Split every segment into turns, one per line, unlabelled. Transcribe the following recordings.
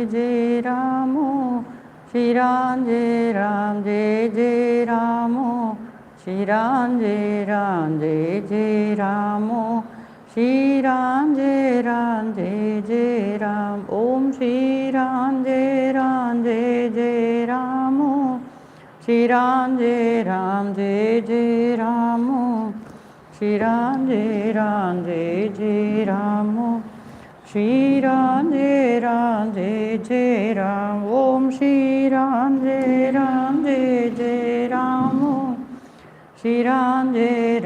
Jai Ram Shri Ram Jai Ram Jai Jai Ram Shri Ram Jai Ram Jai Jai Ram Shri Ram Jai Ram Jai Jai Ram Om Shri Ram Jai Jai Ram Shri Ram Jai Jai Ram Shri Ram Jai Jai Ram Shri Ram Jai Ram Om Shri Ram Jai Jai Ram Shri Ram Jai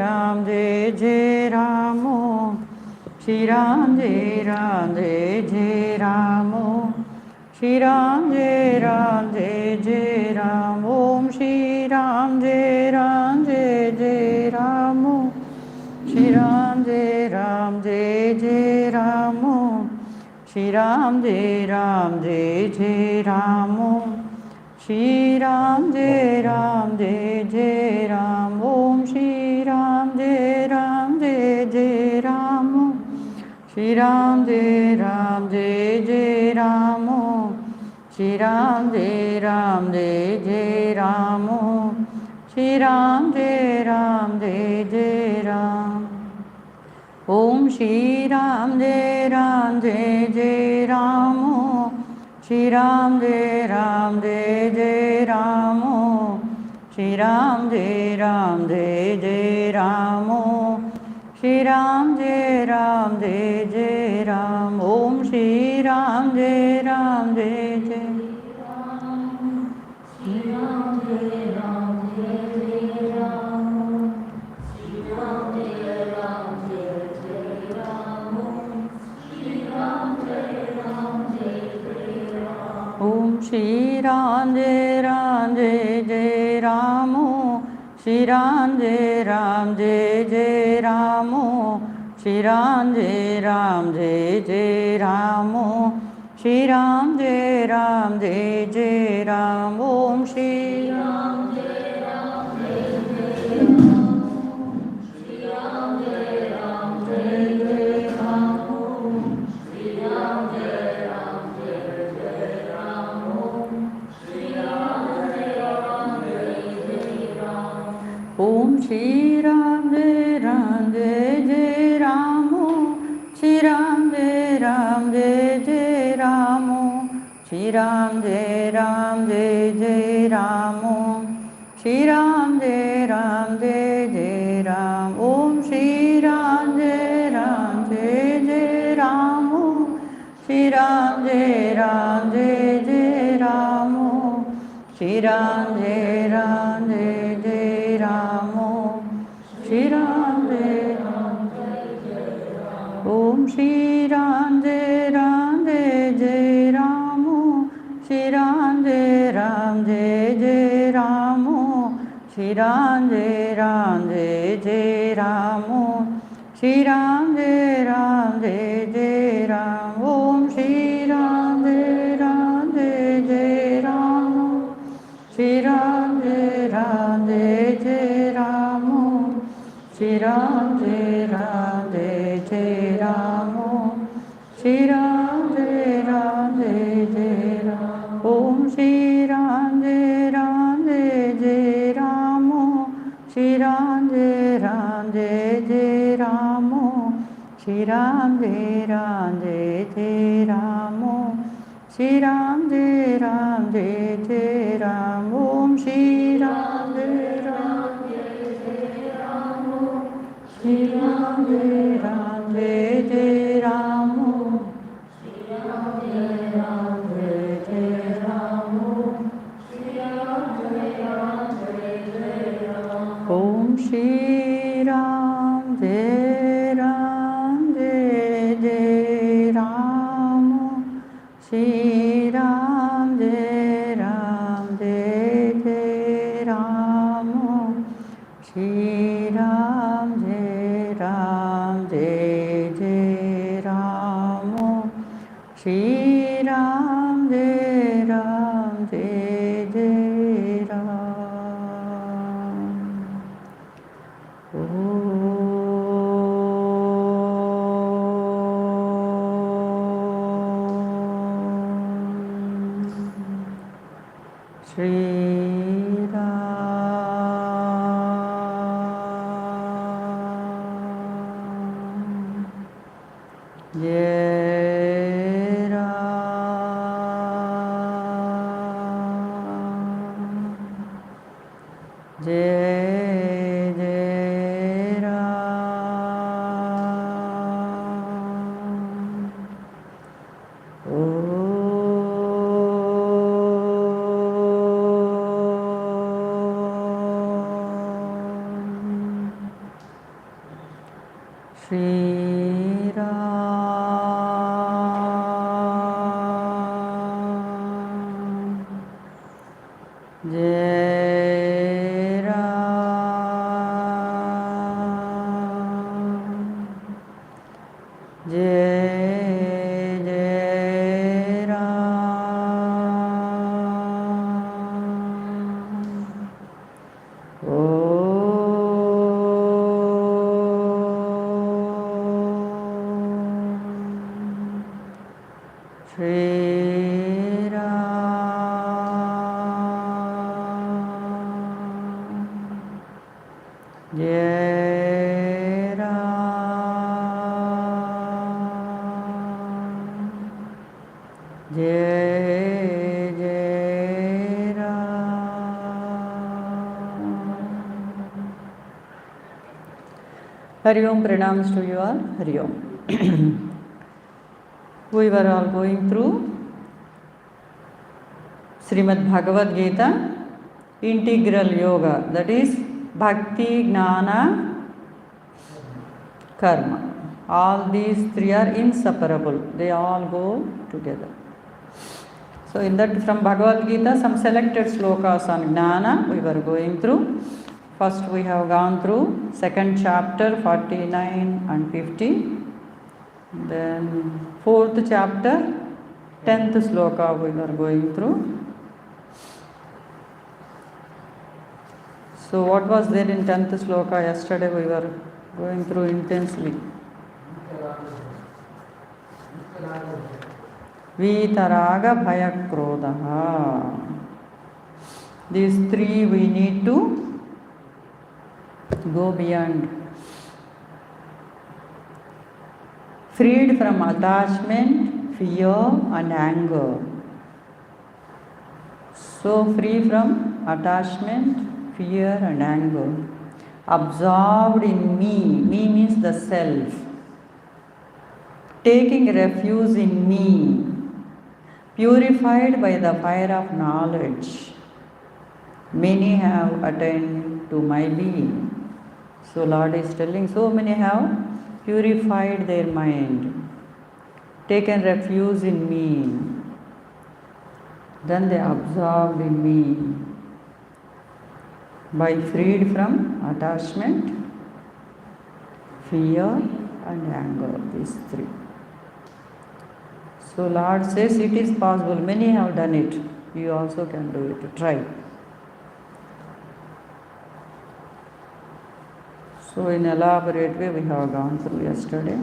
Jai Ram Shri Ram Jai Jai Ram Shri Ram Jai Jai Ram Om Shri Ram Jai Jai Ram Shri Ram Jai Jai Ram Shri Ram Jai Jai Ram Shri Ram Jai Jai Ram Om Shri Ram Jai Jai Ram Shri Ram Jai Jai Ram Shri Ram Jai Jai Ram Shri Ram Jai Jai Ram Om Shri Ram Jai Jai Ram Shri Ram Jai Jai Ram Shri Ram Jai Jai Ram Shri Ram Jai Jai Ram Om Shri Ram Jai Jai Om Shri Ram Jai Jai Ram Shri Ram Jai Jai Ram Shri Ram Jai Jai Ram Shri Ram Jai Jai Ram Om Shri Ram Om Shri Ram Jai Jai Ram Shri Ram Jai Jai Ram Shri Ram Jai Jai Ram Shri Ram Jai Jai Ram Om Shri Ram Jai Jai Ram Shri Ram Jai Jai Ram Shri Ram Jai Jai Ram Shri Ram Jai Om Shri Ram Jai Jai Ram Shri Ram Jai Jai Ram Shri Ram Jai Jai Ram Shri Ram Jai Jai Ram Om Shri Ram Jai Jai Ram Shri Ram Jai Jai Ram Shri Ram Jai Jai Ram Shri Ram Jai Jai Ram Om Shri Ram Jai Jai Ram Shri Ram Jai Jai Ram Shri Ram Jai Jai Ram Shri Ram Jai Jai Ram Om Shri Ram Jai Jai Ram Shri Ram Jai Jai Ram Shri Ram Jai Jai Ram Shri Ram Jai Jai Ram Om Shri Ram Jai Jai Ram Shri Ram Jai Jai Ram Shri Ram Jai Jai Ram Shri Ram Jai Jai Ram Shri Ram, Jai Ram, Jai Jai Ram. Shri Ram, Jai Ram, Jai Jai Ram. Shri Ram, Jai Ram, Jai Jai Ram. Hari Om, pranams to you all. Hari Om. We were all going through Srimad Bhagavad Gita, integral yoga, that is Bhakti, Gnana, Karma. All these three are inseparable, they all go together. So, in that, from Bhagavad Gita, some selected slokas on Gnana we were going through. First, we have gone through second chapter 49 and 50. Then, fourth chapter, 10th sloka we were going through. So, what was there in 10th sloka? Yesterday we were going through intensely. Vitaraga Bhaya Krodha. These three we need to go beyond. Freed from attachment, fear and anger. So free from attachment, fear and anger. Absorbed in me. Me means the self. Taking refuge in me. Purified by the fire of knowledge. Many have attained to my being. So Lord is telling, so many have purified their mind, taken refuge in me, then they absorbed in me, by freed from attachment, fear and anger, these three. So Lord says it is possible, many have done it, you also can do it, try. So in elaborate way we have gone through yesterday.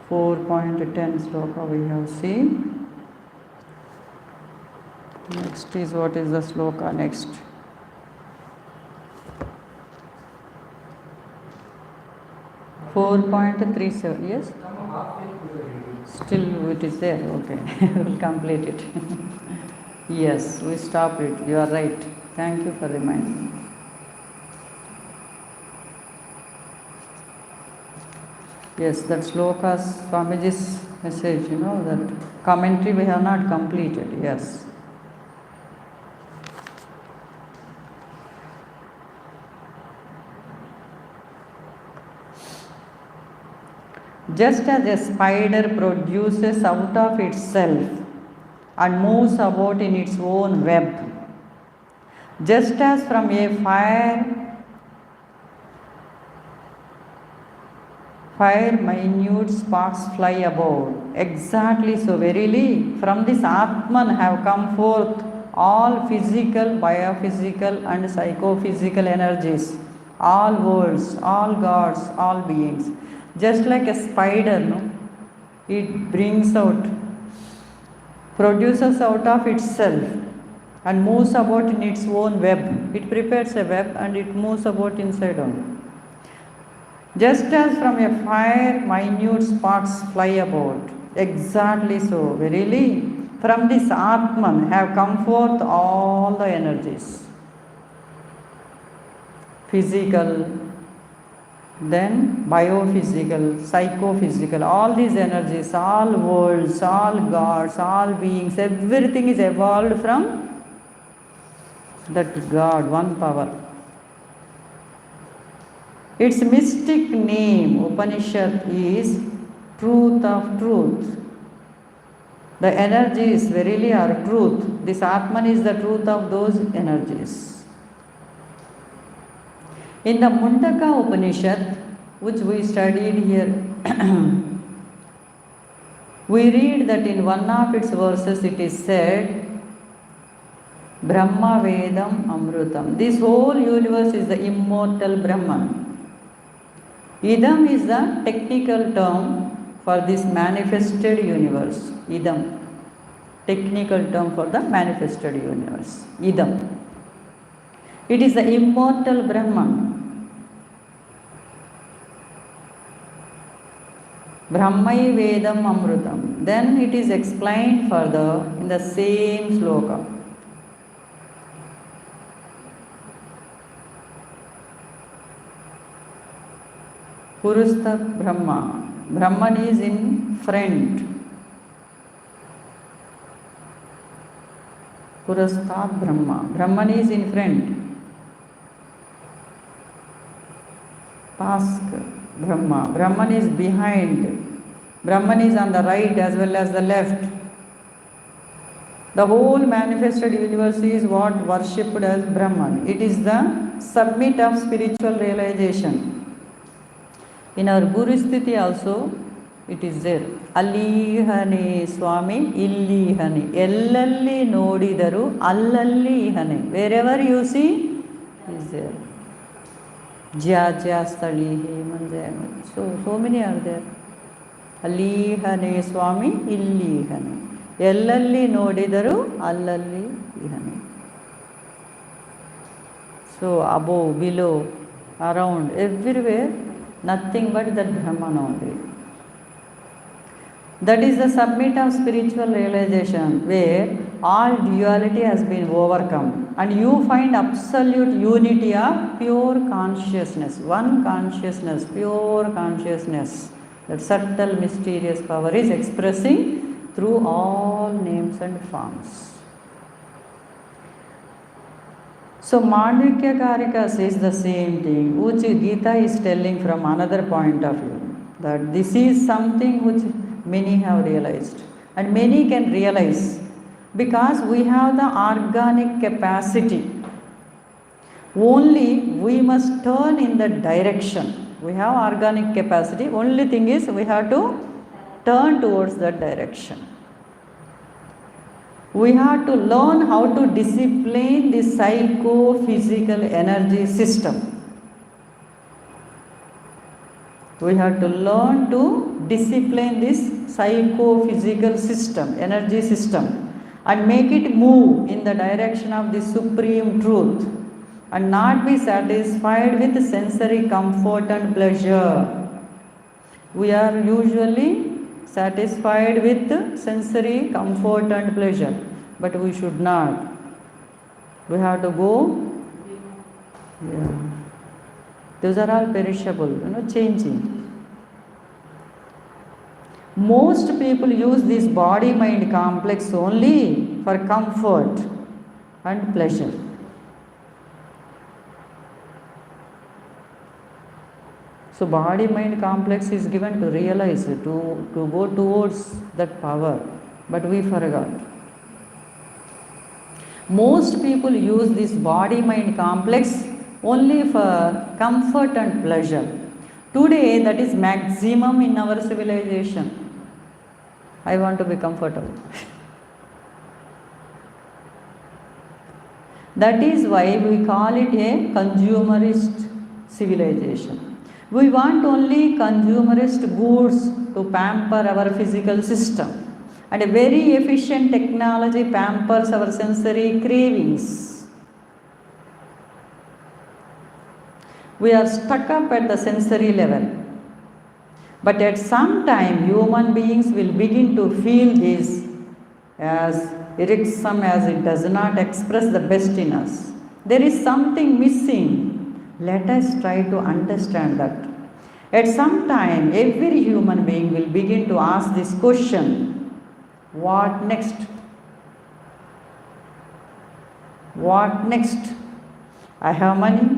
4.10 sloka we have seen. Next is, what is the sloka next? .37, yes? Still it is there, okay. We will complete it. Yes, we stopped it, you are right. Thank you for reminding me. Yes, that slokas, Swamiji's message, that commentary we have not completed, yes. Just as a spider produces out of itself and moves about in its own web, just as from a fire minute sparks fly about, exactly so verily from this Atman have come forth all physical, biophysical and psychophysical energies, all worlds, all gods, all beings. Just like a spider, it brings out, produces out of itself and moves about in its own web. It prepares a web and it moves about inside only. Just as from a fire minute sparks fly about, exactly so, verily, from this Atman have come forth all the energies. Physical, then biophysical, psychophysical, all these energies, all worlds, all gods, all beings, everything is evolved from that God, one power. Its mystic name, Upanishad, is truth of truth. The energies verily are truth. This Atman is the truth of those energies. In the Mundaka Upanishad, which we studied here, we read that in one of its verses it is said, Brahma Vedam Amrutam. This whole universe is the immortal Brahman. Idam is the technical term for this manifested universe. Idam. Technical term for the manifested universe. Idam. It is the immortal Brahman. Brahmai Vedam Amrutam. Then it is explained further in the same sloka. Purustat Brahma. Brahman is in front. Purustat Brahma. Brahman is in front. Pask Brahma. Brahman is behind. Brahman is on the right as well as the left. The whole manifested universe is what worshipped as Brahman. It is the summit of spiritual realization. In our Guru Sthiti also, it is there. Allihane Swami, Illihane. Ellalli Nodidaru, Allalli Ihane. Wherever you see, is there. Jya Stalihi Manjayam. So many are there. Allihane Swami, Illihane. Ellalli Nodidaru, Allalli Ihane. So above, below, around, everywhere, nothing but that Brahman only. That is the summit of spiritual realization where all duality has been overcome and you find absolute unity of pure consciousness, one consciousness, pure consciousness. That subtle mysterious power is expressing through all names and forms. So Mandvikya Karika says the same thing, which Gita is telling from another point of view, that this is something which many have realized and many can realize because we have the organic capacity. Only we must turn in the direction. We have organic capacity, only thing is we have to turn towards that direction. We have to learn how to discipline the psycho-physical energy system. We have to learn to discipline this psycho-physical system, energy system, and make it move in the direction of the supreme truth and not be satisfied with sensory comfort and pleasure. We are usually satisfied with sensory comfort and pleasure, but we should not. We have to go. Those are all perishable, changing. Most people use this body-mind complex only for comfort and pleasure. So body-mind complex is given to realize, to go towards that power, but we forgot. Most people use this body-mind complex only for comfort and pleasure. Today, that is maximum in our civilization. I want to be comfortable. That is why we call it a consumerist civilization. We want only consumerist goods to pamper our physical system And a very efficient technology pampers our sensory cravings. We are stuck up at the sensory level. But at some time, human beings will begin to feel this as irksome as it does not express the best in us. There is something missing. Let us try to understand that. At some time, every human being will begin to ask this question: what next? What next? I have money,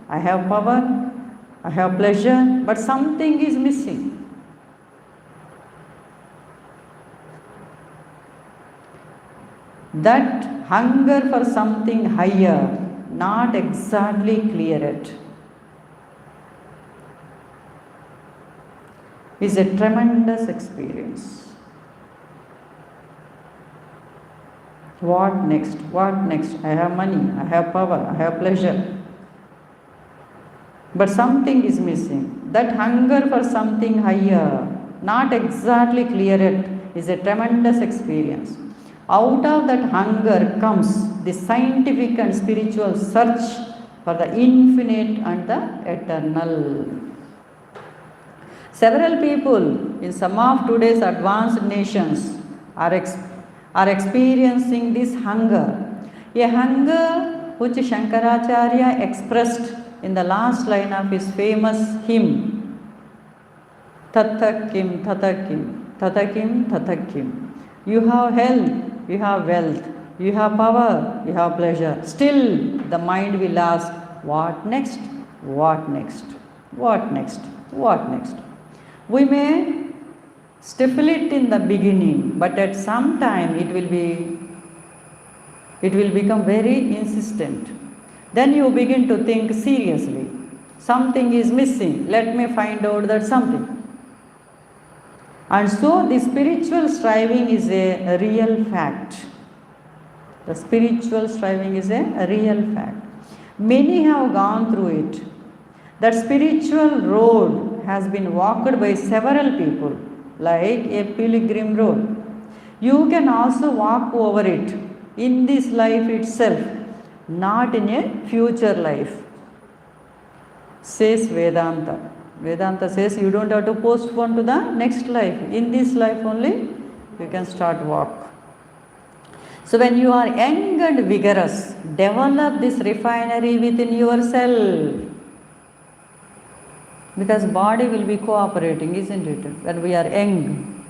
I have power, I have pleasure, but something is missing. That hunger for something higher, not exactly clear yet, is a tremendous experience. What next? What next? I have money, I have power, I have pleasure. But something is missing. That hunger for something higher, not exactly clear yet, is a tremendous experience. Out of that hunger comes the scientific and spiritual search for the infinite and the eternal. Several people in some of today's advanced nations are experiencing this hunger. A hunger which Shankaracharya expressed in the last line of his famous hymn, Tatakim, Tatakim, Tatakim, Tatakim. You have health, you have wealth, you have power, you have pleasure. Still, the mind will ask, what next? What next? What next? What next? We may stifle it in the beginning, but at some time it will become very insistent. Then you begin to think seriously. Something is missing. Let me find out that something. And so the spiritual striving is a real fact. The spiritual striving is a real fact. Many have gone through it. That spiritual road has been walked by several people, like a pilgrim road. You can also walk over it in this life itself, not in a future life, says Vedanta. Vedanta says you don't have to postpone to the next life. In this life only, you can start walk. So when you are young and vigorous, develop this refinery within yourself. Because body will be cooperating, isn't it? When we are young,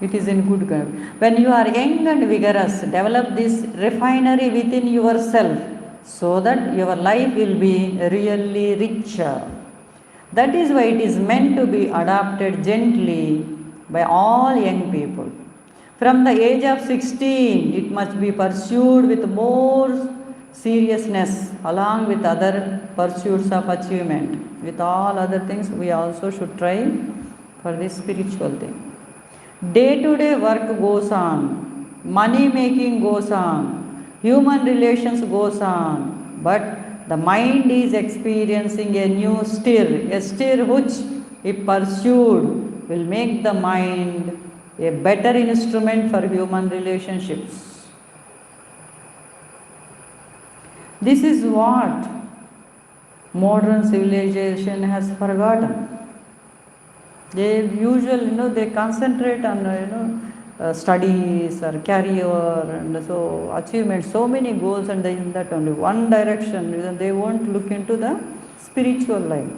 it is in good kind. When you are young and vigorous, develop this refinery within yourself so that your life will be really richer. That is why it is meant to be adopted gently by all young people. From the age of 16, it must be pursued with more seriousness along with other pursuits of achievement. With all other things, we also should try for this spiritual thing. Day-to-day work goes on, money making goes on, human relations goes on, but the mind is experiencing a new stir, a stir which, if pursued, will make the mind a better instrument for human relationships. This is what modern civilization has forgotten. They usually, they concentrate on, studies or career and so achievement, so many goals, and in that only one direction. They won't look into the spiritual life.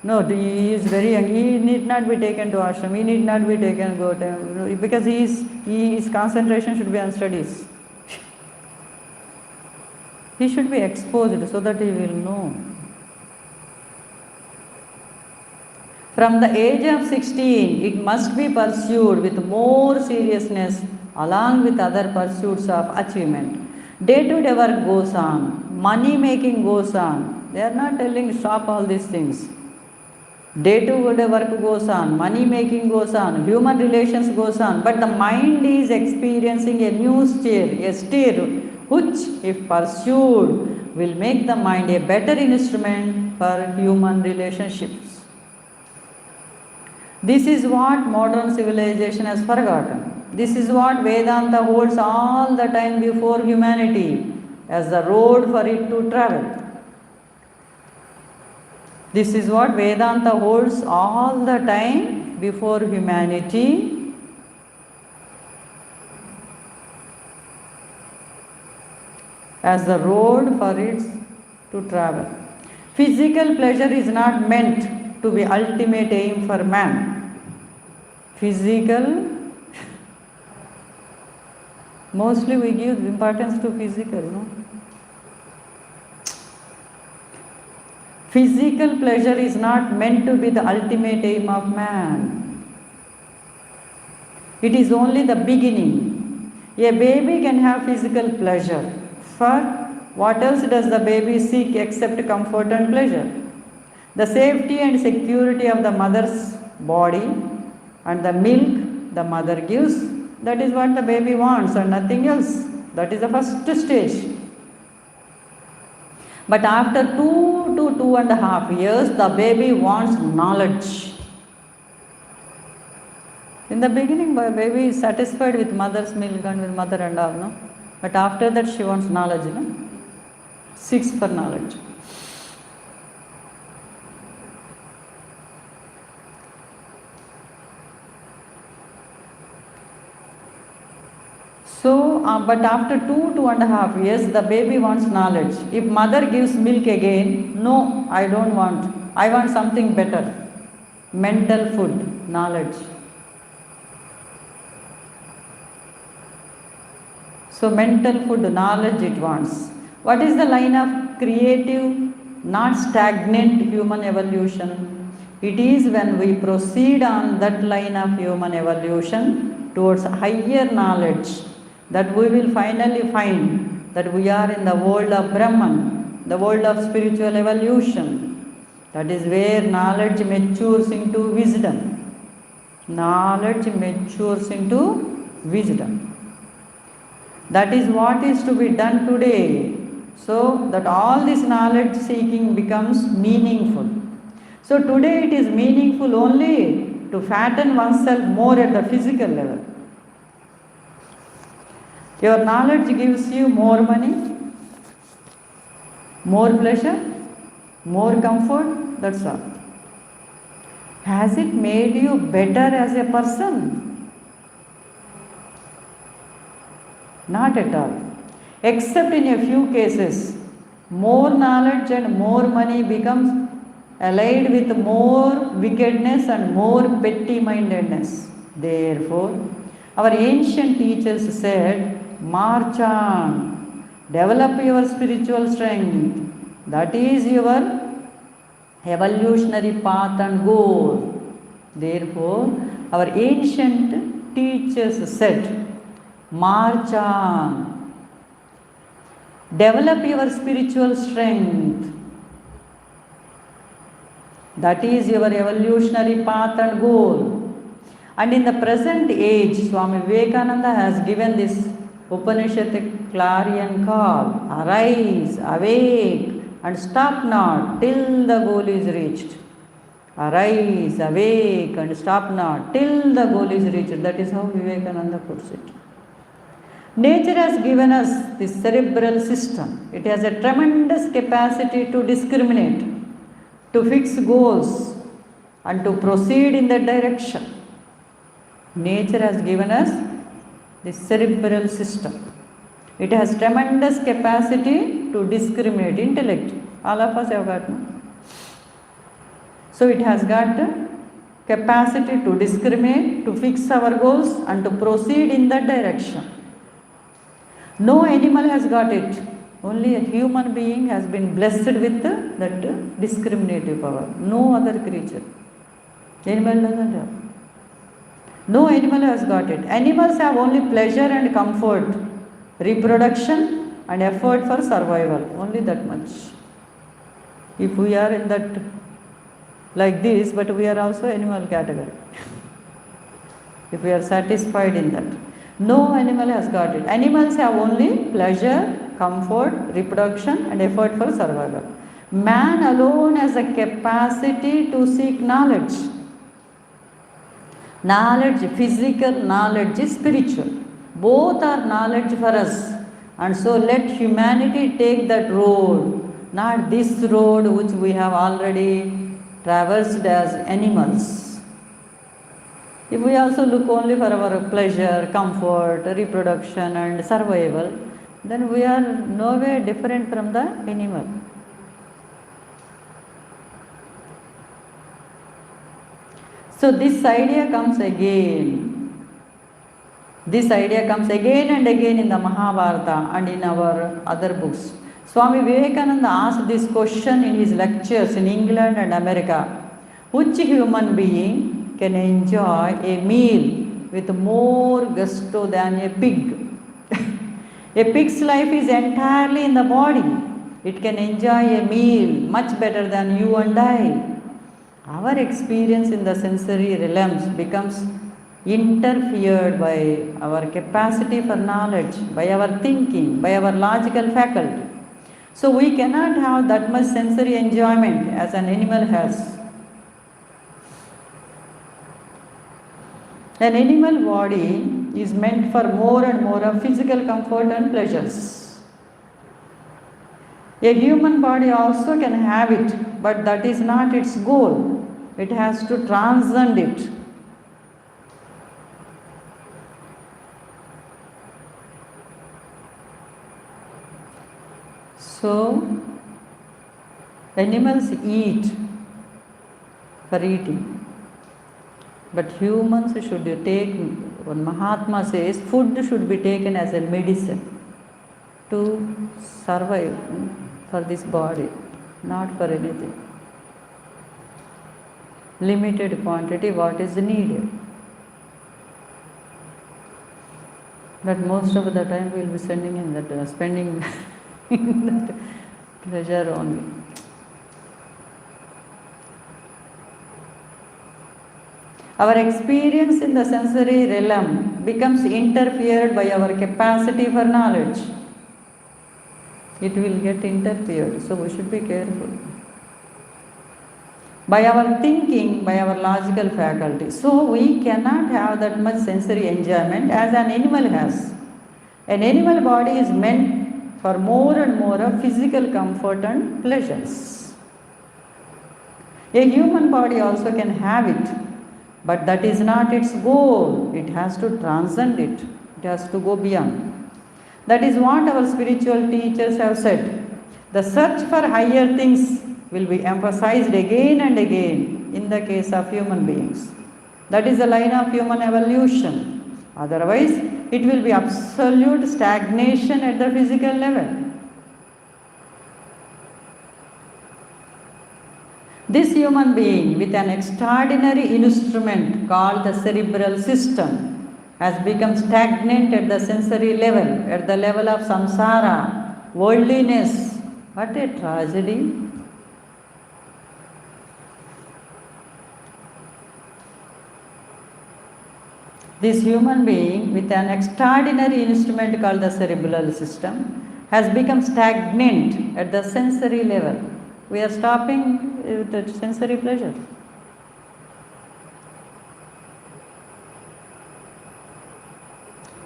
No, he is very young. He need not be taken to ashram. He need not be taken go to, because his concentration should be on studies. He should be exposed so that he will know. From the age of 16, it must be pursued with more seriousness along with other pursuits of achievement. Day-to-day work goes on, money making goes on. They are not telling stop all these things. Day-to-day work goes on, money making goes on, human relations goes on, but the mind is experiencing a new stir which, if pursued, will make the mind a better instrument for human relationships. This is what modern civilization has forgotten. This is what Vedanta holds all the time before humanity as the road for it to travel. This is what Vedanta holds all the time before humanity as the road for it to travel. Physical pleasure is not meant to be ultimate aim for man. Mostly we give importance to physical, no? Physical pleasure is not meant to be the ultimate aim of man. It is only the beginning. A baby can have physical pleasure. For what else does the baby seek except comfort and pleasure? The safety and security of the mother's body and the milk the mother gives, that is what the baby wants and nothing else. That is the first stage. But after 2 to 2.5 years, the baby wants knowledge. In the beginning, the baby is satisfied with mother's milk and with mother and all, no? But after that, she wants knowledge, no? Seeks for knowledge. So, but after 2.5 years, the baby wants knowledge. If mother gives milk again, no, I don't want. I want something better. Mental food, knowledge. So, mental food, knowledge it wants. What is the line of creative, not stagnant human evolution? It is when we proceed on that line of human evolution towards higher knowledge that we will finally find that we are in the world of Brahman, the world of spiritual evolution. That is where knowledge matures into wisdom. Knowledge matures into wisdom. That is what is to be done today, so that all this knowledge seeking becomes meaningful. So today it is meaningful only to fatten oneself more at the physical level. Your knowledge gives you more money, more pleasure, more comfort, that's all. Has it made you better as a person? Not at all. Except in a few cases, more knowledge and more money becomes allied with more wickedness and more petty-mindedness. Therefore, our ancient teachers said, march on, develop your spiritual strength. That is your evolutionary path and goal. Therefore, our ancient teachers said, march on, develop your spiritual strength. That is your evolutionary path and goal. And in the present age, Swami Vivekananda has given this Upanishadic clarion call, arise, awake, and stop not till the goal is reached. Arise, awake, and stop not till the goal is reached. That is how Vivekananda puts it. Nature has given us this cerebral system. It has a tremendous capacity to discriminate, to fix goals, and to proceed in that direction. Nature has given us the cerebral system. It has tremendous capacity to discriminate, intellect. All of us have got. So it has got capacity to discriminate, to fix our goals and to proceed in that direction. No animal has got it. Only a human being has been blessed with that discriminative power. No other creature. Animal doesn't have. No animal has got it. Animals have only pleasure and comfort, reproduction and effort for survival. Only that much. If we are in that like this, but we are also animal category. If we are satisfied in that. No animal has got it. Animals have only pleasure, comfort, reproduction and effort for survival. Man alone has a capacity to seek knowledge. Knowledge, physical knowledge is spiritual. Both are knowledge for us. And so let humanity take that road, not this road which we have already traversed as animals. If we also look only for our pleasure, comfort, reproduction and survival, then we are nowhere different from the animal. So this idea comes again. This idea comes again and again in the Mahabharata and in our other books. Swami Vivekananda asked this question in his lectures in England and America. Which human being can enjoy a meal with more gusto than a pig? A pig's life is entirely in the body. It can enjoy a meal much better than you and I. Our experience in the sensory realms becomes interfered by our capacity for knowledge, by our thinking, by our logical faculty. So we cannot have that much sensory enjoyment as an animal has. An animal body is meant for more and more of physical comfort and pleasures. A human body also can have it, but that is not its goal. It has to transcend it. So, animals eat for eating, but humans should take, when Mahatma says, food should be taken as a medicine to survive for this body, not for anything. Limited quantity, what is needed. But most of the time we will be spending in that pleasure only. Our experience in the sensory realm becomes interfered by our capacity for knowledge. It will get interfered, so we should be careful. By our thinking, by our logical faculty. So we cannot have that much sensory enjoyment as an animal has. An animal body is meant for more and more of physical comfort and pleasures. A human body also can have it, but that is not its goal. It has to transcend it. It has to go beyond. That is what our spiritual teachers have said. The search for higher things will be emphasized again and again in the case of human beings. That is the line of human evolution. Otherwise, it will be absolute stagnation at the physical level. This human being with an extraordinary instrument called the cerebral system has become stagnant at the sensory level, at the level of samsara, worldliness. What a tragedy! This human being with an extraordinary instrument called the cerebral system has become stagnant at the sensory level. We are stopping with the sensory pleasure.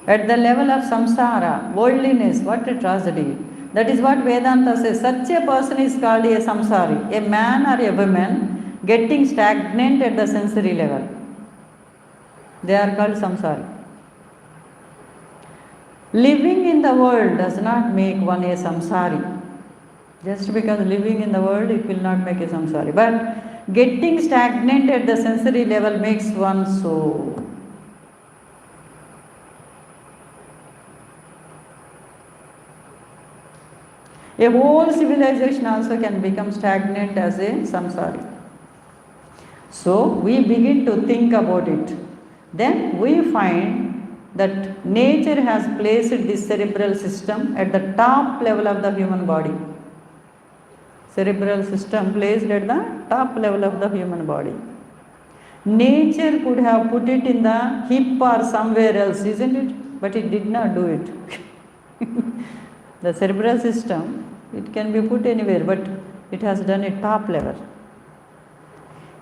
At the level of samsara, worldliness, what a tragedy. That is what Vedanta says. Such a person is called a samsari, a man or a woman getting stagnant at the sensory level. They are called samsari. Living in the world does not make one a samsari. Just because living in the world, it will not make a samsari. But getting stagnant at the sensory level makes one so. A whole civilization also can become stagnant as a samsari. So we begin to think about it. Then we find that nature has placed this cerebral system at the top level of the human body. Cerebral system placed at the top level of the human body. Nature could have put it in the hip or somewhere else, isn't it? But it did not do it. The cerebral system, it can be put anywhere, but it has done it top level.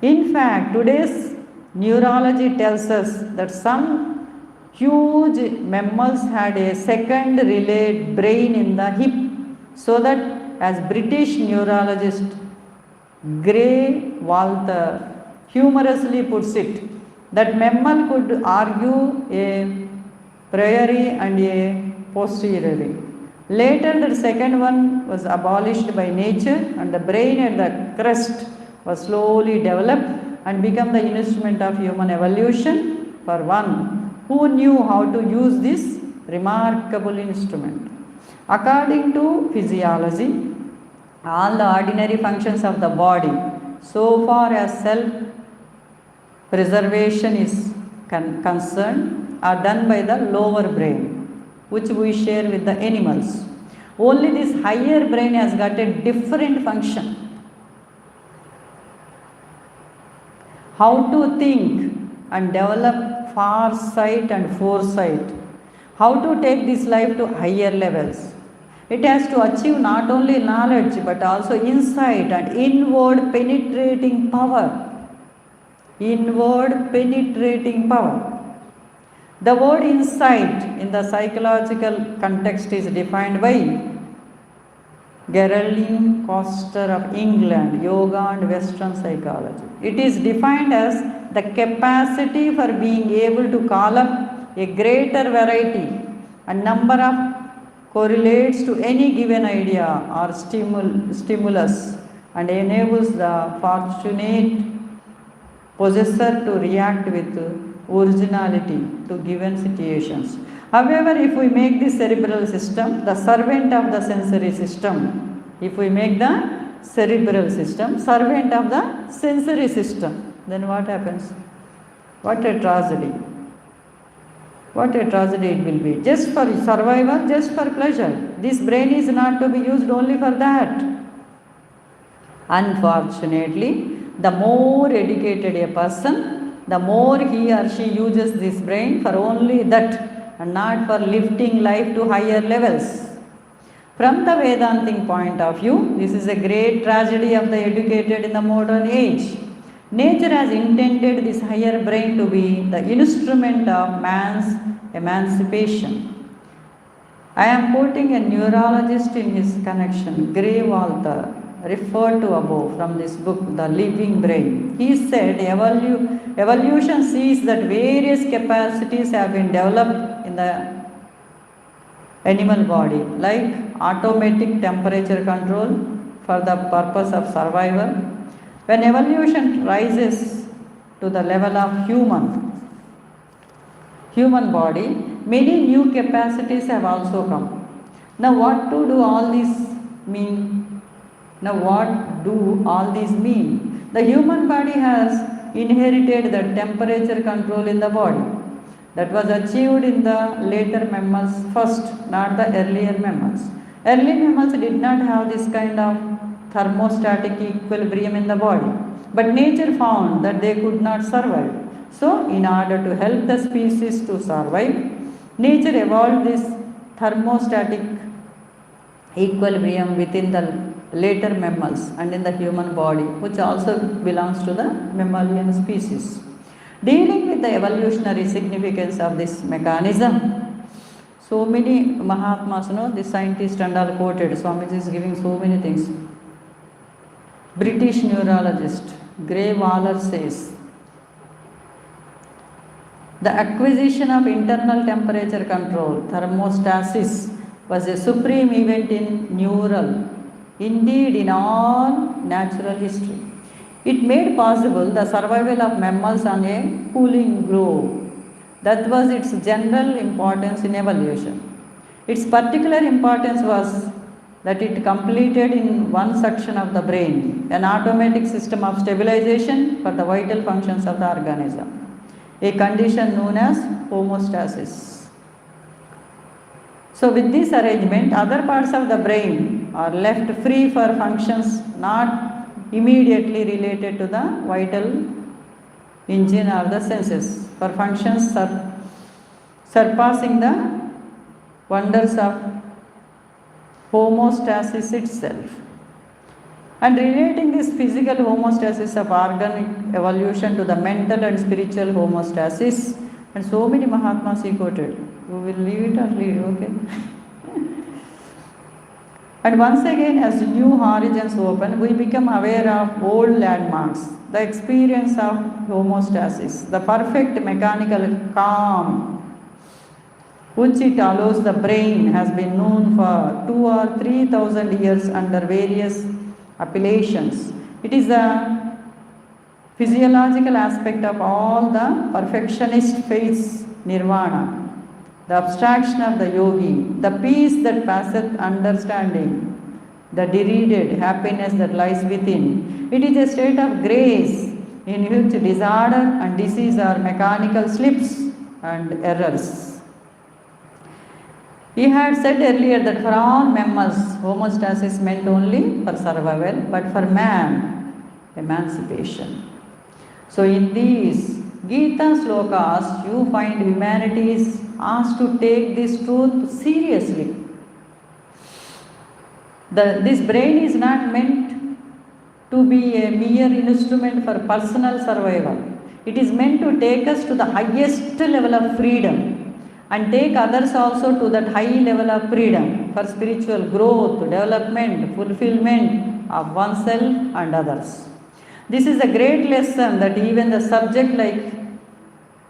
In fact, today's Neurology tells us that some huge mammals had a second relayed brain in the hip, so that, as British neurologist Gray Walter humorously puts it, that mammal could argue a priori and a posteriori. Later, the second one was abolished by nature, and the brain at the crest was slowly developed and become the instrument of human evolution for one who knew how to use this remarkable instrument. According to physiology, all the ordinary functions of the body, so far as self preservation is concerned, are done by the lower brain, which we share with the animals. Only this higher brain has got a different function. How to think and develop foresight and foresight. How to take this life to higher levels. It has to achieve not only knowledge but also insight and inward penetrating power. Inward penetrating power. The word insight in the psychological context is defined by Geraldine Coster of England, Yoga and Western Psychology. It is defined as the capacity for being able to call up a greater variety and number of correlates to any given idea or stimulus and enables the fortunate possessor to react with originality to given situations. However, if we make the cerebral system the servant of the sensory system, if we make the cerebral system servant of the sensory system, then what happens? What a tragedy. What a tragedy it will be. Just for survival, just for pleasure. This brain is not to be used only for that. Unfortunately, the more educated a person, the more he or she uses this brain for only that and not for lifting life to higher levels. From the Vedantic point of view, this is a great tragedy of the educated in the modern age. Nature has intended this higher brain to be the instrument of man's emancipation. I am quoting a neurologist in his connection, Gray Walter, referred to above from this book, The Living Brain. He said evolution sees that various capacities have been developed in the animal body, like automatic temperature control for the purpose of survival. When evolution rises to the level of human body, many new capacities have also come. Now what do all these mean? The human body has inherited the temperature control in the body. That was achieved in the later mammals first, not the earlier mammals. Early mammals did not have this kind of thermostatic equilibrium in the body, but nature found that they could not survive. So, in order to help the species to survive, nature evolved this thermostatic equilibrium within the later mammals and in the human body, which also belongs to the mammalian species. Dealing with the evolutionary significance of this mechanism, so many Mahatmas, the scientists and all quoted, Swamiji is giving so many things. British neurologist Gray Waller says, the acquisition of internal temperature control, thermostasis, was a supreme event in neural, indeed in all natural history. It made possible the survival of mammals on a cooling globe. That was its general importance in evolution. Its particular importance was that it completed in one section of the brain an automatic system of stabilization for the vital functions of the organism, a condition known as homeostasis. So with this arrangement, other parts of the brain are left free for functions not immediately related to the vital engine or the senses, for functions surpassing the wonders of homeostasis itself. And relating this physical homeostasis of organic evolution to the mental and spiritual homeostasis, and so many Mahatmas he quoted. We will leave it or leave it, okay? And once again, as new horizons open, we become aware of old landmarks, the experience of homeostasis, the perfect mechanical calm, which it allows the brain, has been known for 2,000 or 3,000 years under various appellations. It is the physiological aspect of all the perfectionist faiths, nirvana, the abstraction of the yogi, the peace that passeth understanding, the derided happiness that lies within. It is a state of grace in which disorder and disease are mechanical slips and errors. He had said earlier that for all mammals, homeostasis meant only for survival, but for man, emancipation. So in these Gita slokas, you find humanity is asked to take this truth seriously. This brain is not meant to be a mere instrument for personal survival. It is meant to take us to the highest level of freedom and take others also to that high level of freedom for spiritual growth, development, fulfillment of oneself and others. This is a great lesson that even the subject like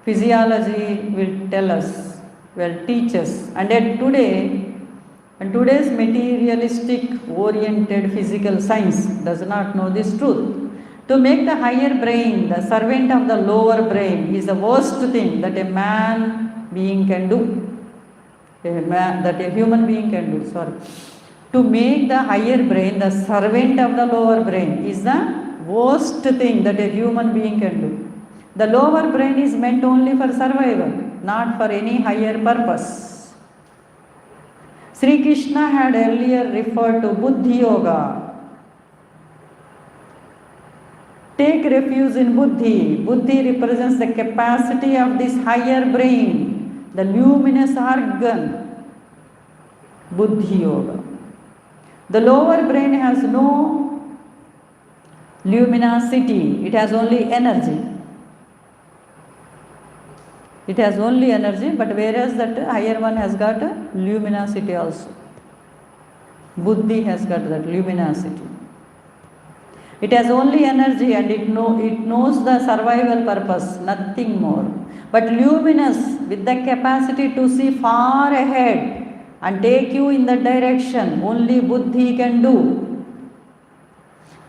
physiology will tell us, will teach us. And yet today's materialistic oriented physical science does not know this truth. To make the higher brain the servant of the lower brain is the worst thing that a being can do, that a human being can do, To make the higher brain the servant of the lower brain is the worst thing that a human being can do. The lower brain is meant only for survival, not for any higher purpose. Sri Krishna had earlier referred to Buddhi Yoga. Take refuge in Buddhi. Buddhi represents the capacity of this higher brain, the luminous organ, Buddhi Yoga. The lower brain has no luminosity, it has only energy. It has only energy, but whereas that higher one has got a luminosity also. Buddhi has got that luminosity. It has only energy and it knows the survival purpose, nothing more. But luminous, with the capacity to see far ahead and take you in that direction, only Buddhi can do.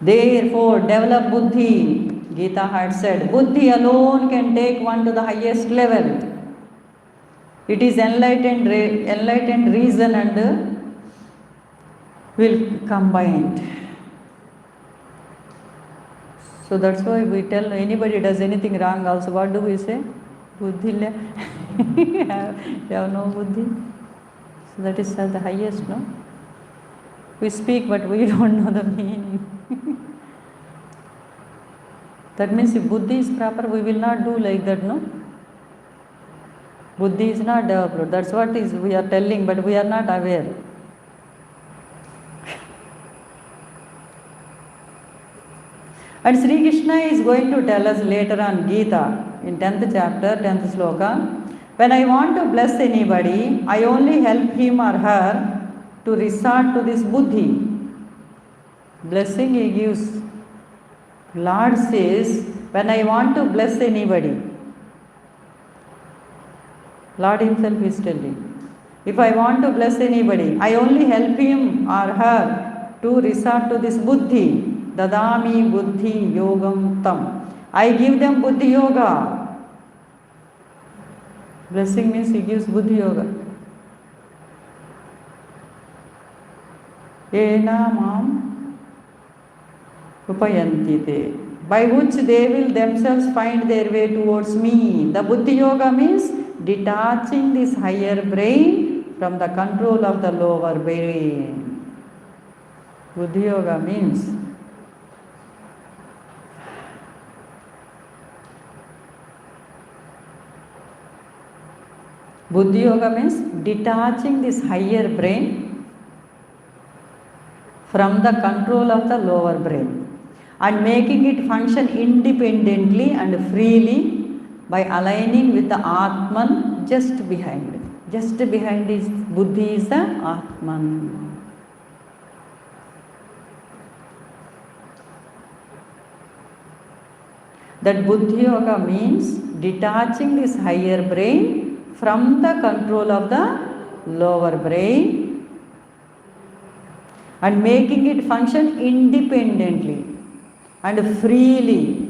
Therefore, develop Buddhi. Gita had said, Buddhi alone can take one to the highest level. It is enlightened reason and will combined. So that's why we tell anybody does anything wrong also, what do we say? Buddhi le. You have no Buddhi. So that is the highest, no? We speak but we don't know the meaning. That means if Buddhi is proper, we will not do like that, no? Buddhi is not developed. That's what we are telling, but we are not aware. And Sri Krishna is going to tell us later on Gita, in 10th chapter, 10th sloka, when I want to bless anybody, I only help him or her to resort to this Buddhi. Blessing he gives. Lord says, when I want to bless anybody, Lord himself is telling, if I want to bless anybody, I only help him or her to resort to this Buddhi. Dadami Buddhi Yogam Tam. I give them Buddhi Yoga. Blessing means he gives Buddhi Yoga. Ena Mam Upayantite, by which they will themselves find their way towards me. The Buddhi Yoga means detaching this higher brain from the control of the lower brain. Buddhi Yoga means detaching this higher brain from the control of the lower brain and making it function independently and freely by aligning with the Atman just behind. Just behind his Buddhi is the Atman. That Buddhi Yoga means detaching this higher brain from the control of the lower brain and making it function independently and freely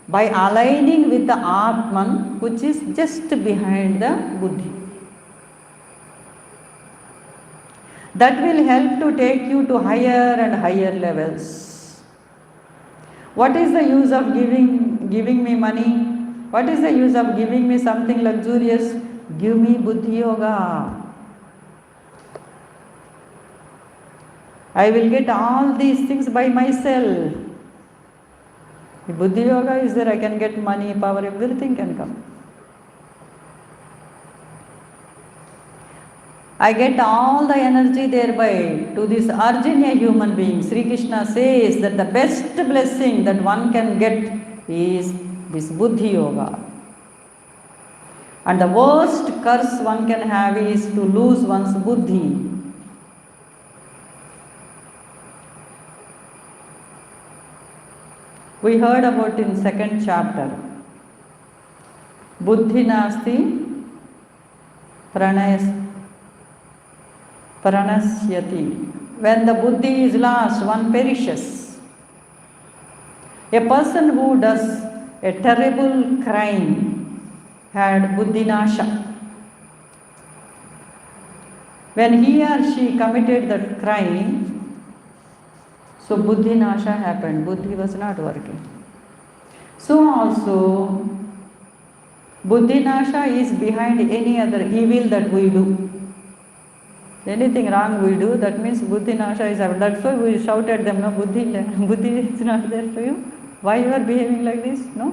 by aligning with the Atman, which is just behind the Buddhi. That will help to take you to higher and higher levels. What is the use of giving me money? What is the use of giving me something luxurious? Give me Buddhi Yoga. I will get all these things by myself. If Buddhi Yoga is there, I can get money, power, everything can come. I get all the energy thereby to this urge in a human being. Sri Krishna says that the best blessing that one can get is this Buddhi Yoga. And the worst curse one can have is to lose one's Buddhi. We heard about in second chapter, Buddhi nasti pranasyati. When the Buddhi is lost, one perishes. A person who does a terrible crime had Buddhi nasha. When he or she committed that crime, so Buddhi nasha happened. Buddhi was not working. So also, Buddhi nasha is behind any other evil that we do. Anything wrong we do, that means Buddhi nasha is happened. That's why we shout at them, no, Buddhi is not there for you. Why you are behaving like this? No?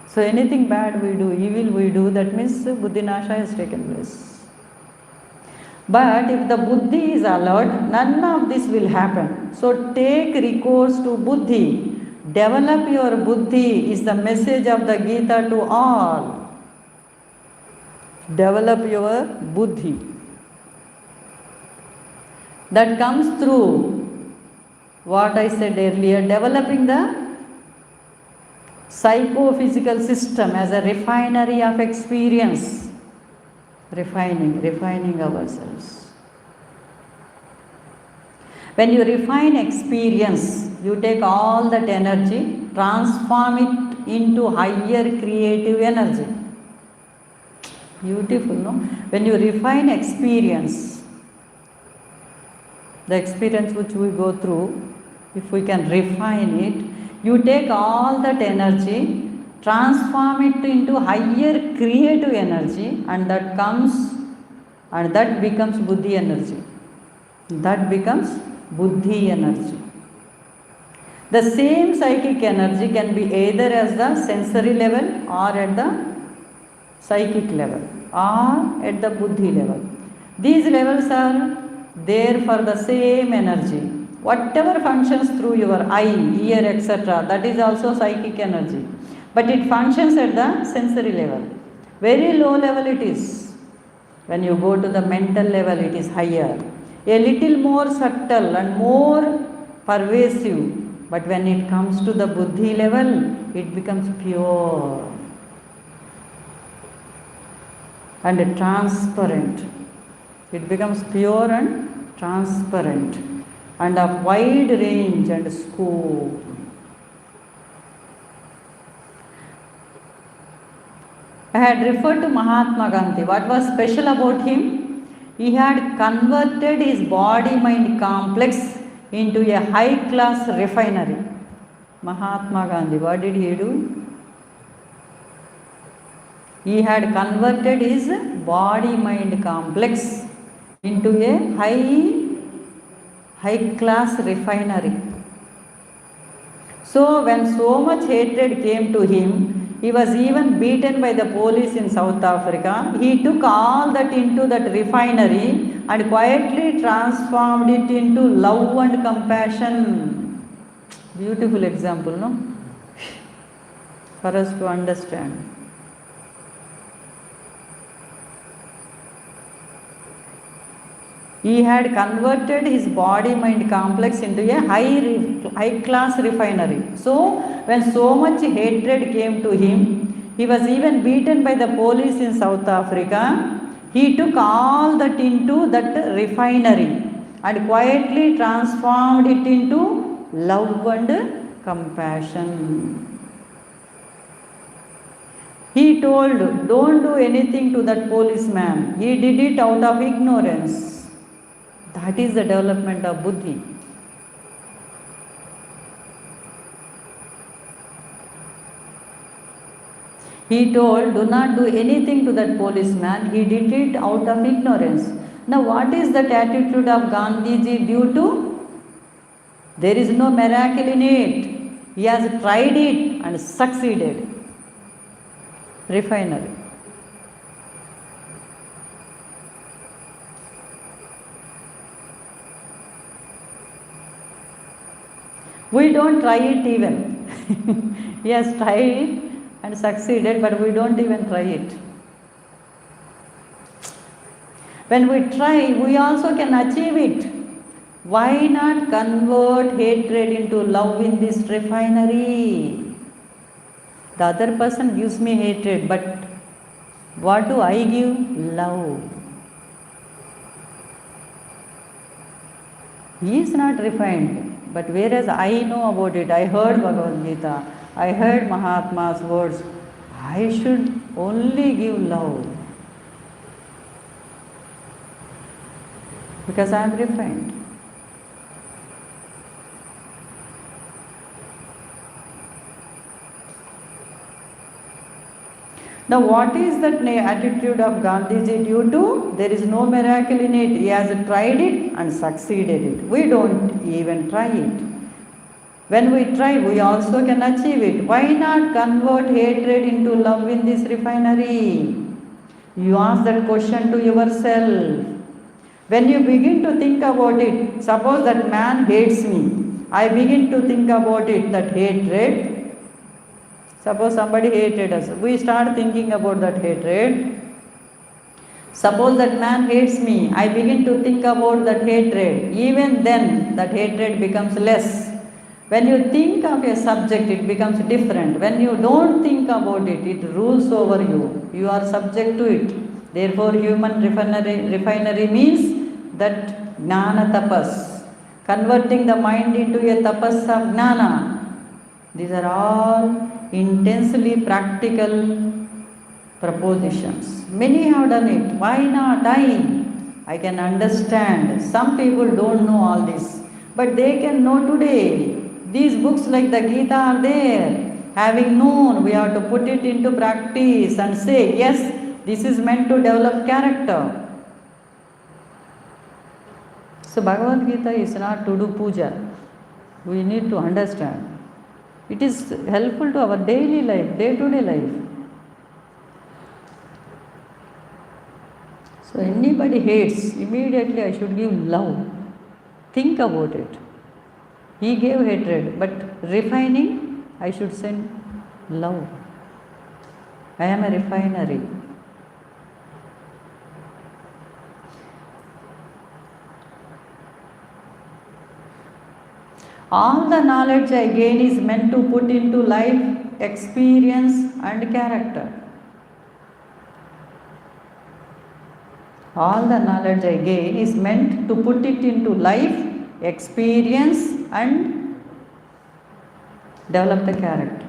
So anything bad we do, evil we do, that means Buddhi nasha has taken place. But if the Buddhi is alert, none of this will happen. So take recourse to Buddhi. Develop your Buddhi is the message of the Gita to all. Develop your Buddhi. That comes through what I said earlier, developing the psychophysical system as a refinery of experience. Refining ourselves. When you refine experience, you take all that energy, transform it into higher creative energy. Beautiful, no? When you refine experience, the experience which we go through, if we can refine it, you take all that energy, transform it into higher creative energy, and that becomes Buddhi energy. That becomes Buddhi energy. The same psychic energy can be either as the sensory level or at the psychic level or at the Buddhi level. These levels are there for the same energy. Whatever functions through your eye, ear, etc., that is also psychic energy. But it functions at the sensory level. Very low level it is. When you go to the mental level, it is higher. A little more subtle and more pervasive. But when it comes to the Buddhi level, it becomes pure and transparent. It becomes pure and transparent and of wide range and scope. I had referred to Mahatma Gandhi. What was special about him? He had converted his body-mind complex into a high-class refinery. Mahatma Gandhi, what did he do? He had converted his body-mind complex into a high-class refinery. So when so much hatred came to him, He was even beaten by the police in South Africa. He took all that into that refinery and quietly transformed it into love and compassion. Beautiful example, no? For us to understand. He had converted his body-mind complex into a high-class refinery. So, when so much hatred came to him, he was even beaten by the police in South Africa. He took all that into that refinery and quietly transformed it into love and compassion. He told, don't do anything to that policeman. He did it out of ignorance. That is the development of buddhi. He told, do not do anything to that policeman. He did it out of ignorance. Now, what is that attitude of Gandhiji due to? There is no miracle in it. He has tried it and succeeded. Refinery. We don't try it even. He has tried it and succeeded, but we don't even try it. When we try, we also can achieve it. Why not convert hatred into love in this refinery? The other person gives me hatred, but what do I give? Love. He is not refined. But whereas I know about it, I heard Bhagavad Gita, I heard Mahatma's words, I should only give love. Because I am refined. Now, what is that attitude of Gandhiji due to? There is no miracle in it. He has tried it and succeeded it. We don't even try it. When we try, we also can achieve it. Why not convert hatred into love in this refinery? You ask that question to yourself. When you begin to think about it, suppose that man hates me. I begin to think about it, that hatred. Suppose somebody hated us. We start thinking about that hatred. Suppose that man hates me. I begin to think about that hatred. Even then, that hatred becomes less. When you think of a subject, it becomes different. When you don't think about it, it rules over you. You are subject to it. Therefore, human refinery means that jnana tapas. Converting the mind into a tapas of jnana. These are all intensely practical propositions. Many have done it. Why not I can understand. Some people don't know all this, but they can know today. These books like the Gita are there. Having known, we have to put it into practice and say, yes, this is meant to develop character. So Bhagavad Gita is not to do puja. We need to understand. It is helpful to our daily life, day-to-day life. So anybody hates, immediately I should give love. Think about it. He gave hatred, but refining, I should send love. I am a refinery. All the knowledge I gain is meant to put into life, experience and character. All the knowledge I gain is meant to put it into life, experience and develop the character.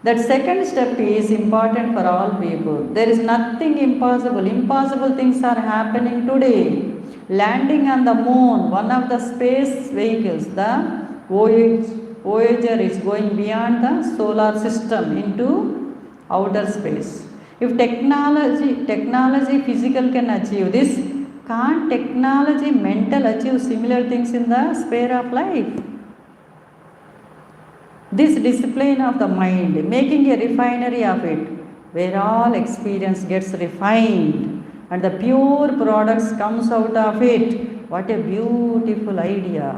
That second step is important for all people. There is nothing impossible. Impossible things are happening today. Landing on the moon, one of the space vehicles, the Voyager is going beyond the solar system into outer space. If technology physical can achieve this, can't technology mental achieve similar things in the sphere of life? This discipline of the mind, making a refinery of it, where all experience gets refined and the pure products comes out of it. What a beautiful idea.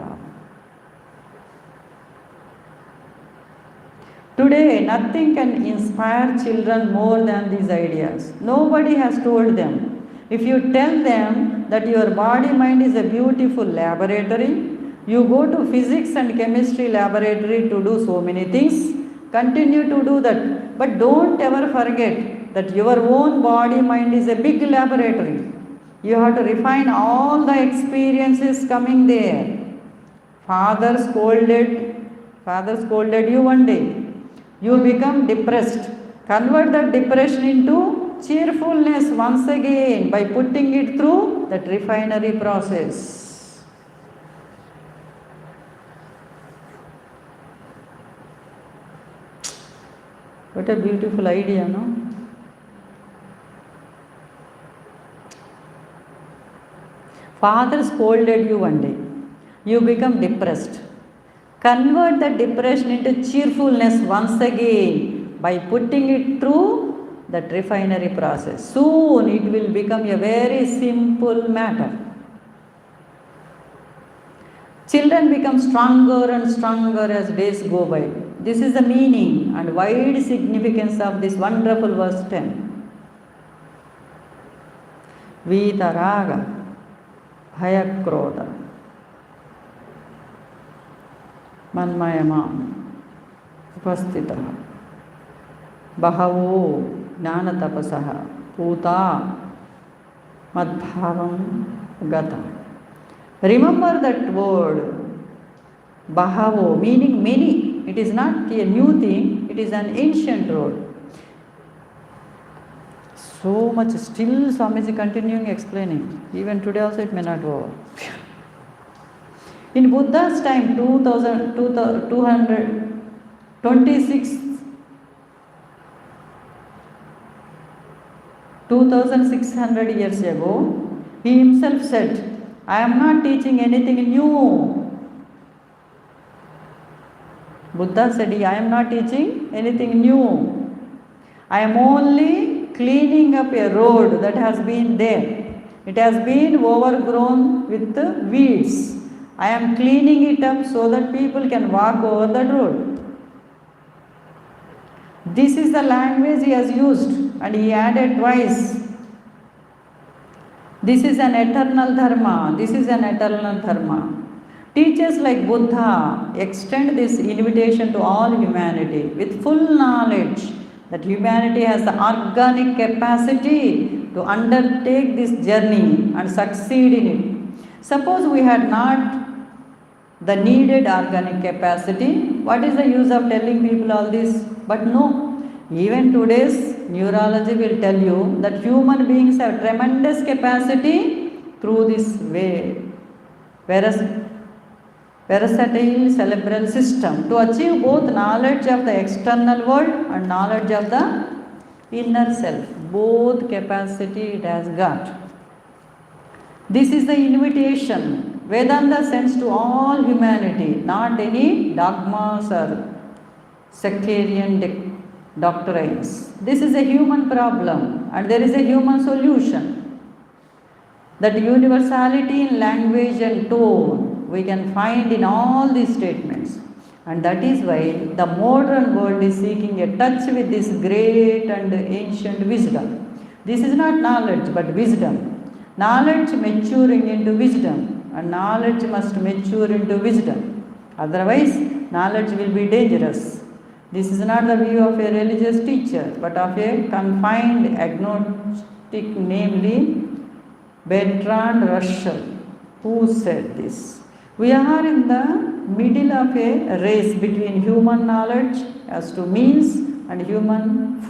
Today, nothing can inspire children more than these ideas. Nobody has told them. If you tell them that your body mind is a beautiful laboratory, you go to physics and chemistry laboratory to do so many things, continue to do that. But don't ever forget that your own body mind is a big laboratory. You have to refine all the experiences coming there. Father scolded you one day. You become depressed. Convert that depression into cheerfulness once again by putting it through that refinery process. What a beautiful idea, no? Father scolded you one day. You become depressed. Convert the depression into cheerfulness once again by putting it through that refinery process. Soon it will become a very simple matter. Children become stronger and stronger as days go by. This is the meaning and wide significance of this wonderful verse 10. Vitaraga, Bhayakrodha, Manmayama, Upastitaha, Bahavo, Jnanatapasaha, Puta, Madbhavam, Gata. Remember that word, Bahavo, meaning many. It is not a new thing, it is an ancient word. So much still Swamiji continuing explaining. Even today also it may not go over. In Buddha's time, 2600 years ago, he himself said, I am not teaching anything new. Buddha said, I am not teaching anything new. I am only cleaning up a road that has been there. It has been overgrown with weeds. I am cleaning it up so that people can walk over that road. This is the language he has used, and he added twice. This is an eternal dharma. This is an eternal dharma. Teachers like Buddha extend this invitation to all humanity with full knowledge that humanity has the organic capacity to undertake this journey and succeed in it. Suppose we had not the needed organic capacity, what is the use of telling people all this? But no, even today's neurology will tell you that human beings have tremendous capacity through this way. Whereas versatile cerebral system to achieve both knowledge of the external world and knowledge of the inner self. Both capacity it has got. This is the invitation Vedanta sends to all humanity, not any dogmas or sectarian doctrines. This is a human problem and there is a human solution. That universality in language and tone we can find in all these statements, and that is why the modern world is seeking a touch with this great and ancient wisdom. This is not knowledge but wisdom. Knowledge maturing into wisdom, and knowledge must mature into wisdom. Otherwise, knowledge will be dangerous. This is not the view of a religious teacher but of a confined agnostic, namely Bertrand Russell, who said this. We are in the middle of a race between human knowledge as to means and human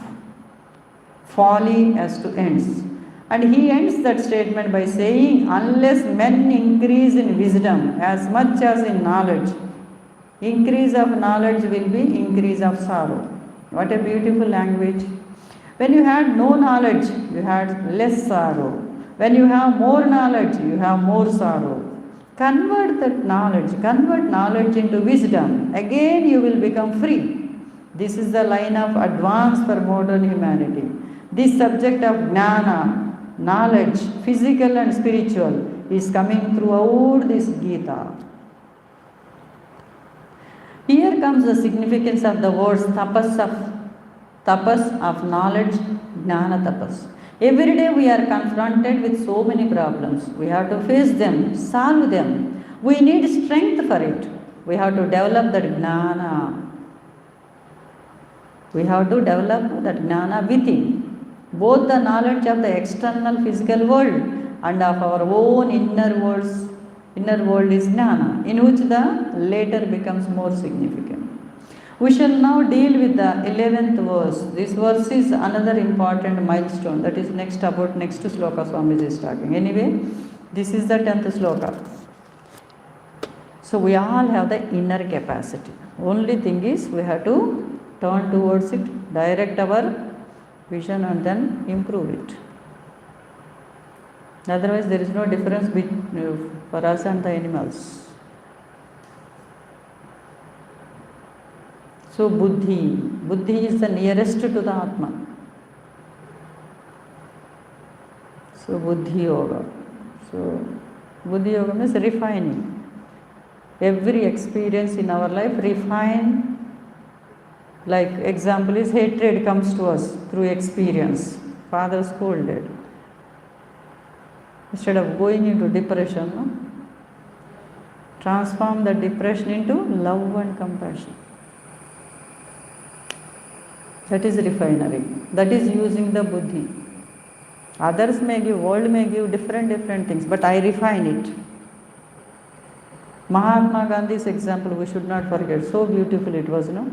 folly as to ends. And he ends that statement by saying, unless men increase in wisdom as much as in knowledge, increase of knowledge will be increase of sorrow. What a beautiful language. When you had no knowledge, you had less sorrow. When you have more knowledge, you have more sorrow. Convert knowledge into wisdom. Again, you will become free. This is the line of advance for modern humanity. This subject of jnana, knowledge, physical and spiritual, is coming throughout this Gita. Here comes the significance of the words tapas of knowledge, jnana tapas. Every day we are confronted with so many problems. We have to face them, solve them. We need strength for it. We have to develop that jnana. We have to develop that jnana within. Both the knowledge of the external physical world and of our own inner world is jnana, in which the later becomes more significant. We shall now deal with the 11th verse. This verse is another important milestone. That is next sloka Swamiji is talking. Anyway, this is the 10th sloka. So we all have the inner capacity. Only thing is we have to turn towards it, direct our vision and then improve it. Otherwise there is no difference between for us and the animals. So buddhi is the nearest to the Atma. So buddhi yoga. So buddhi yoga means refining. Every experience in our life refine. Like example is hatred comes to us through experience. Father scolded. Instead of going into depression, transform the depression into love and compassion. That is refinery. That is using the buddhi. Others may give, world may give different things, but I refine it. Mahatma Gandhi's example we should not forget. So beautiful it was, no?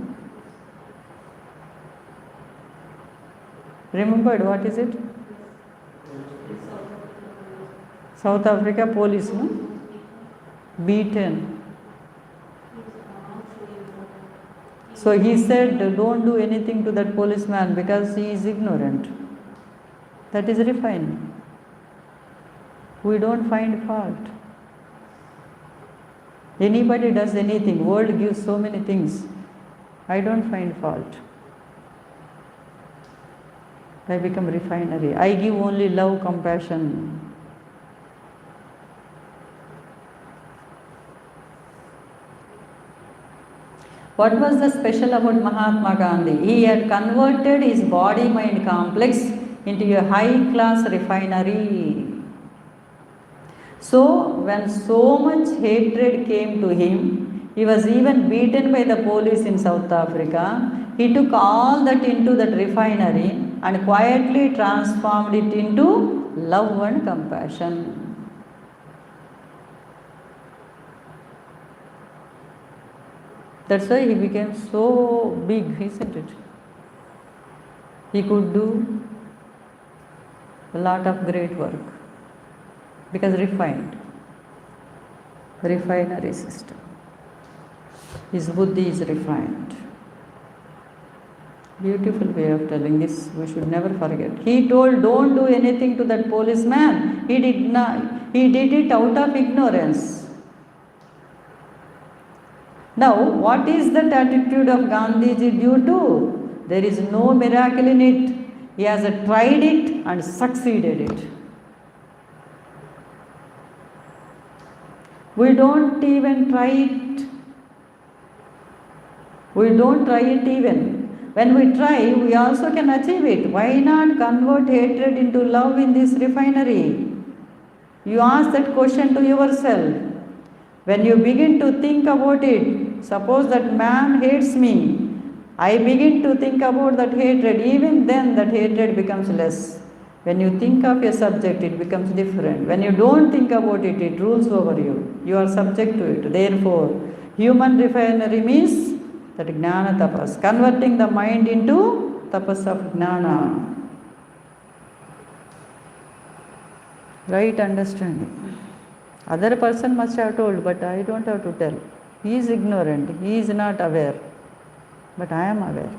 Remembered, what is it? South Africa police, no? Beaten. So he said, don't do anything to that policeman because he is ignorant. That is refining. We don't find fault. Anybody does anything, world gives so many things. I don't find fault. I become refinery. I give only love, compassion. What was the special about Mahatma Gandhi? He had converted his body-mind complex into a high-class refinery. So, when so much hatred came to him, he was even beaten by the police in South Africa. He took all that into that refinery and quietly transformed it into love and compassion. That's why he became so big, isn't it? He could do a lot of great work because refined. Refinery system. His buddhi is refined. Beautiful way of telling this, we should never forget. He told, don't do anything to that policeman. He did it out of ignorance. Now, what is that attitude of Gandhiji due to? There is no miracle in it. He has tried it and succeeded it. We don't even try it. We don't try it even. When we try, we also can achieve it. Why not convert hatred into love in this refinery? You ask that question to yourself. When you begin to think about it, suppose that man hates me, I begin to think about that hatred, even then that hatred becomes less. When you think of a subject, it becomes different. When you don't think about it, it rules over you. You are subject to it. Therefore, human refinery means that jnana tapas, converting the mind into tapas of jnana. Right understanding. Other person must have told, but I don't have to tell. He is ignorant, he is not aware, but I am aware.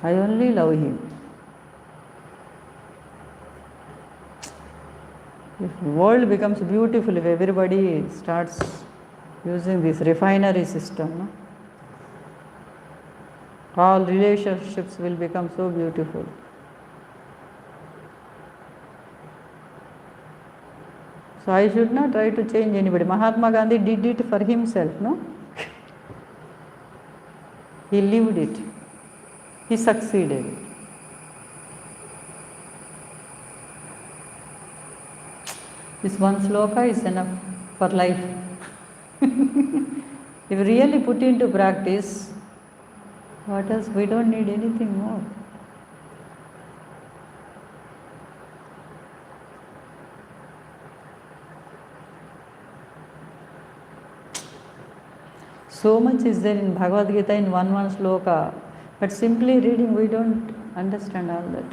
I only love him. If the world becomes beautiful, if everybody starts using this refinery system, no? All relationships will become so beautiful. So I should not try to change anybody. Mahatma Gandhi did it for himself, no? He lived it. He succeeded. This one sloka is enough for life. If we really put into practice, what else? We don't need anything more. So much is there in Bhagavad Gita in one sloka, but simply reading we don't understand all that.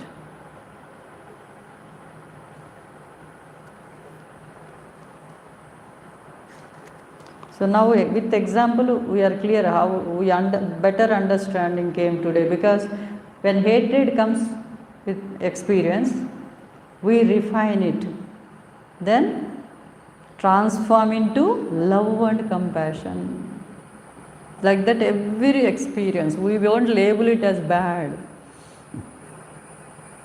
So now with example we are clear how we better understanding came today, because when hatred comes with experience, we refine it, then transform into love and compassion. Like that every experience, we won't label it as bad.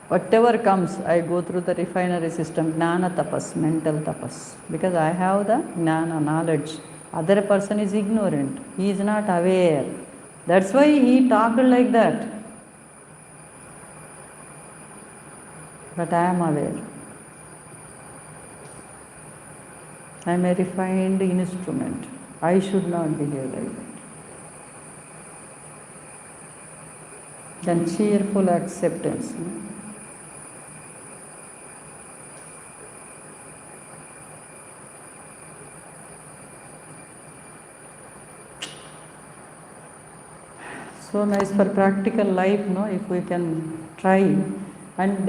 Whatever comes, I go through the refinery system, jnana tapas, mental tapas, because I have the jnana, knowledge. Other person is ignorant, he is not aware. That's why he talked like that. But I am aware. I am a refined instrument. I should not behave like that. Then cheerful acceptance. So nice for practical life, no? If we can try. And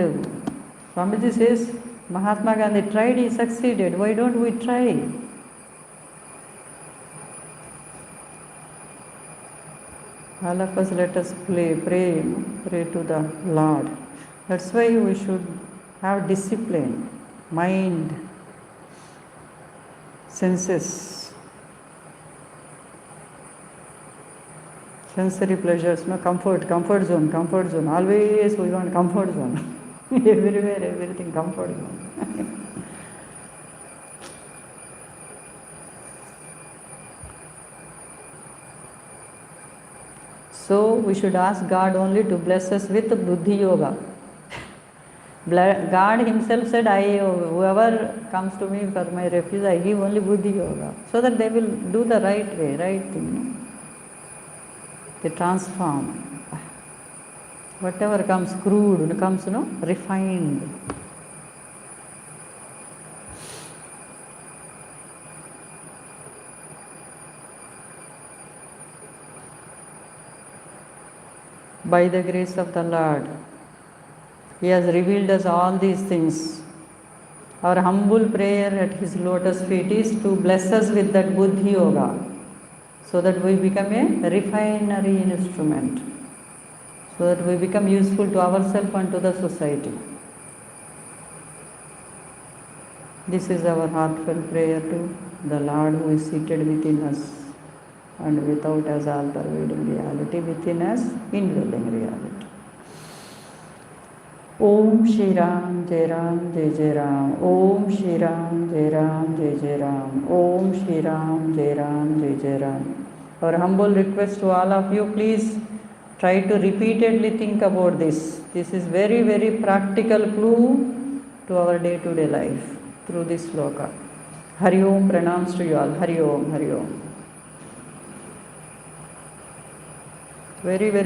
Swamiji says, Mahatma Gandhi tried, he succeeded. Why don't we try? All of us, let us pray to the Lord. That's why we should have discipline, mind, senses, sensory pleasures, no comfort zone. Always we want comfort zone. Everywhere, everything comfort zone. So we should ask God only to bless us with Buddhi Yoga. God himself said, whoever comes to me for my refuge, I give only Buddhi Yoga. So that they will do the right way, right thing. They transform. Whatever comes crude, comes refined. By the grace of the Lord, He has revealed us all these things. Our humble prayer at His lotus feet is to bless us with that Buddhi Yoga, so that we become a refinery instrument, so that we become useful to ourselves and to the society. This is our heartfelt prayer to the Lord who is seated within us and without us all pervading reality, within us indwelling reality. Om Shri Ram Jai Ram Jai Jai Ram. Om Shri Ram Jai Ram Jai Jai Ram. Om Shri Ram Jai Ram Jai Jai Ram. Our humble request to all of you, please try to repeatedly think about this. This is very, very practical clue to our day-to-day life through this sloka. Hari Om, pranams to you all. Hari Om, Hari Om. Very, very